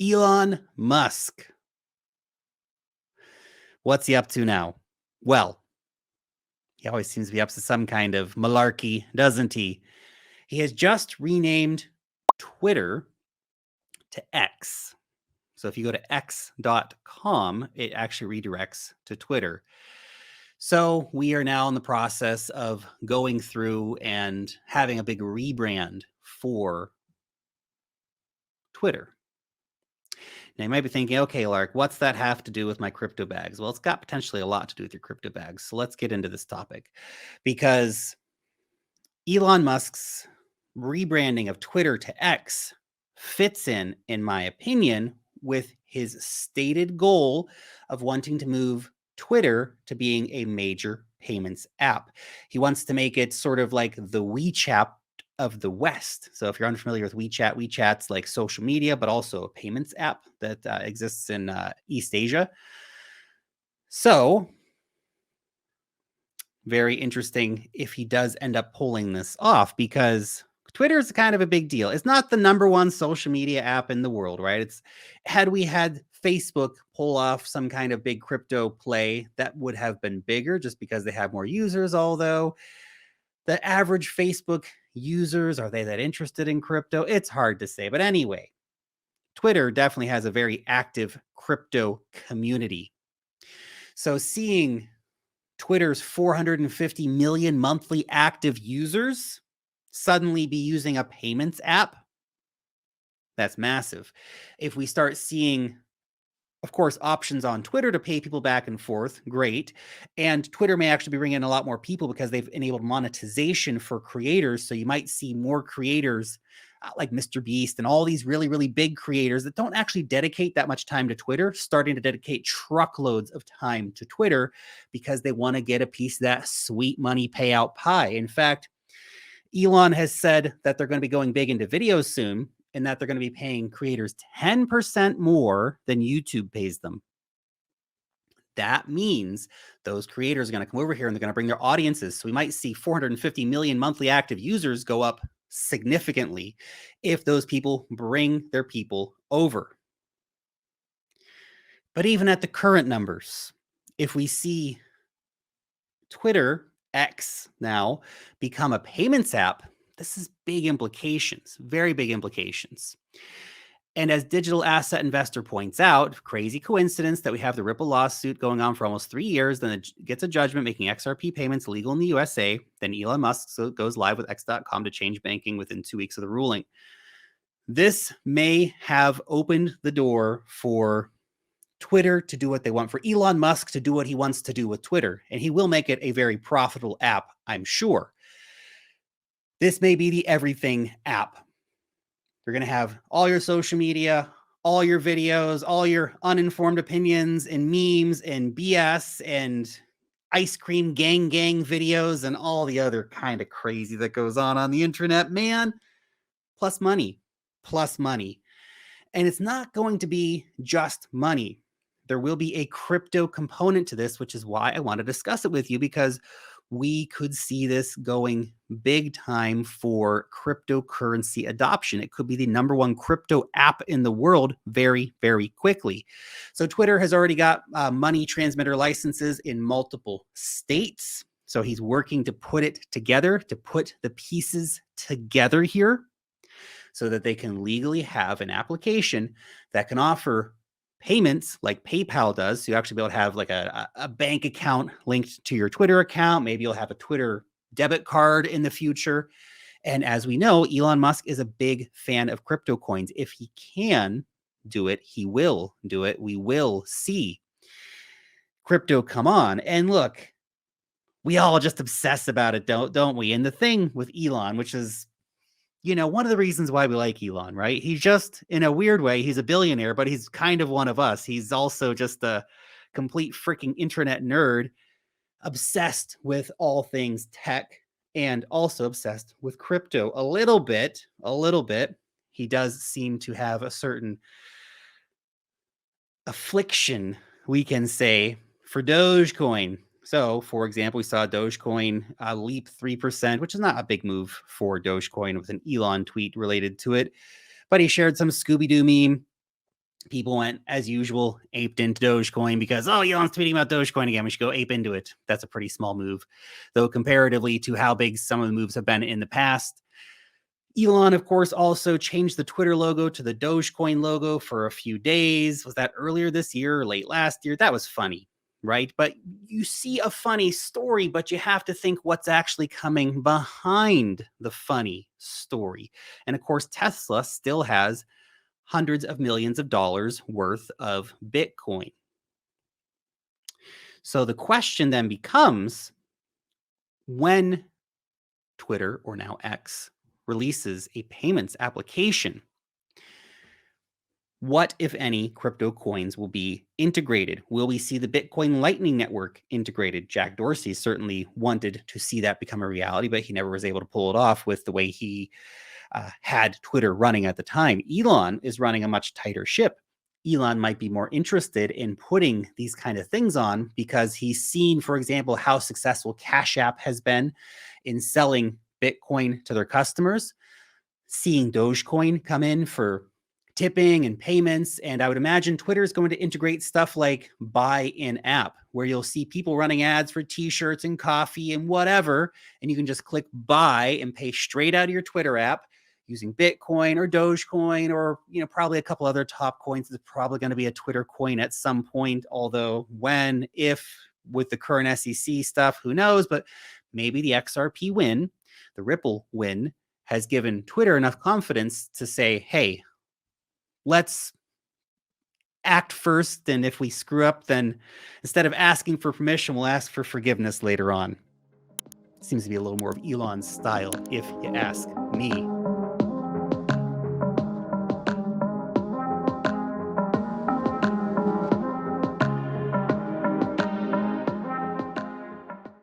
Elon Musk. What's he up to now? Well, he always seems to be up to some kind of malarkey, doesn't he? He has just renamed Twitter to X. So if you go to x.com, it actually redirects to Twitter. So we are now in the process of going through and having a big rebrand for Twitter. Now you might be thinking, okay, Lark, what's that have to do with my crypto bags? Well, it's got potentially a lot to do with your crypto bags. So let's get into this topic because Elon Musk's rebranding of Twitter to X fits in my opinion, with his stated goal of wanting to move Twitter to being a major payments app. He wants to make it sort of like the WeChat of the West. So if you're unfamiliar with WeChat, WeChat's like social media, but also a payments app that exists in East Asia. So very interesting if he does end up pulling this off, because Twitter is kind of a big deal. It's not the number one social media app in the world, right? It's had we had Facebook pull off some kind of big crypto play, that would have been bigger just because they have more users. Although the average Facebook users, are they that interested in crypto? It's hard to say. But anyway, Twitter definitely has a very active crypto community. So seeing Twitter's 450 million monthly active users suddenly be using a payments app, that's massive. If we start seeing, of course, options on Twitter to pay people back and forth, great. And Twitter may actually be bringing in a lot more people because they've enabled monetization for creators. So you might see more creators like Mr. Beast and all these really, really big creators that don't actually dedicate that much time to Twitter, starting to dedicate truckloads of time to Twitter because they want to get a piece of that sweet money payout pie. In fact, Elon has said that they're going to be going big into videos soon, and that they're going to be paying creators 10% more than YouTube pays them. That means those creators are going to come over here and they're going to bring their audiences. So we might see 450 million monthly active users go up significantly if those people bring their people over. But even at the current numbers, if we see Twitter, X now, become a payments app, this is big implications, very big implications. And as Digital Asset Investor points out, crazy coincidence that we have the Ripple lawsuit going on for almost 3 years, then it gets a judgment making XRP payments illegal in the USA. Then Elon Musk goes live with X.com to change banking within 2 weeks of the ruling. This may have opened the door for Twitter to do what they want, for Elon Musk to do what he wants to do with Twitter. And he will make it a very profitable app, I'm sure. This may be the everything app. You're going to have all your social media, all your videos, all your uninformed opinions and memes and BS and ice cream gang videos and all the other kind of crazy that goes on the internet, man. Plus money. And it's not going to be just money. There will be a crypto component to this, which is why I want to discuss it with you, because we could see this going big time for cryptocurrency adoption. It could be the number one crypto app in the world very, very quickly. So Twitter has already got money transmitter licenses in multiple states. So he's working to put it together, to put the pieces together here so that they can legally have an application that can offer payments like PayPal does. So you actually be able to have like a bank account linked to your Twitter account. Maybe you'll have a Twitter debit card in the future. And as we know, Elon Musk is a big fan of crypto coins. If he can do it, he will do it. We will see crypto come on. And look, we all just obsess about it, don't we? And the thing with Elon, which is, you know, one of the reasons why we like Elon, right? He's just, in a weird way, he's a billionaire, but he's kind of one of us. He's also just a complete freaking internet nerd, obsessed with all things tech and also obsessed with crypto a little bit. He does seem to have a certain affliction, we can say, for Dogecoin. So, for example, we saw Dogecoin leap 3%, which is not a big move for Dogecoin, with an Elon tweet related to it. But he shared some Scooby-Doo meme People went, as usual, aped into Dogecoin because, oh, Elon's tweeting about Dogecoin again. We should go ape into it. That's a pretty small move, though, comparatively to how big some of the moves have been in the past. Elon, of course, also changed the Twitter logo to the Dogecoin logo for a few days. Was that earlier this year or late last year? That was funny, right? But you see a funny story, but you have to think what's actually coming behind the funny story. And of course, Tesla still has hundreds of millions of dollars worth of Bitcoin. So the question then becomes, when Twitter, or now X, releases a payments application, what, if any, crypto coins will be integrated? Will we see the Bitcoin Lightning Network integrated? Jack Dorsey certainly wanted to see that become a reality, but he never was able to pull it off with the way he had Twitter running at the time. Elon is running a much tighter ship. Elon might be more interested in putting these kind of things on because he's seen, for example, how successful Cash App has been in selling Bitcoin to their customers, seeing Dogecoin come in for tipping and payments. And I would imagine Twitter is going to integrate stuff like buy in app, where you'll see people running ads for t-shirts and coffee and whatever, and you can just click buy and pay straight out of your Twitter app using Bitcoin or Dogecoin, or probably a couple other top coins. There's probably going to be a Twitter coin at some point, although when, if, with the current SEC stuff, who knows? But maybe the XRP win, the Ripple win, has given Twitter enough confidence to say, hey, let's act first, and if we screw up, then instead of asking for permission, we'll ask for forgiveness later on. Seems to be a little more of Elon's style, if you ask me.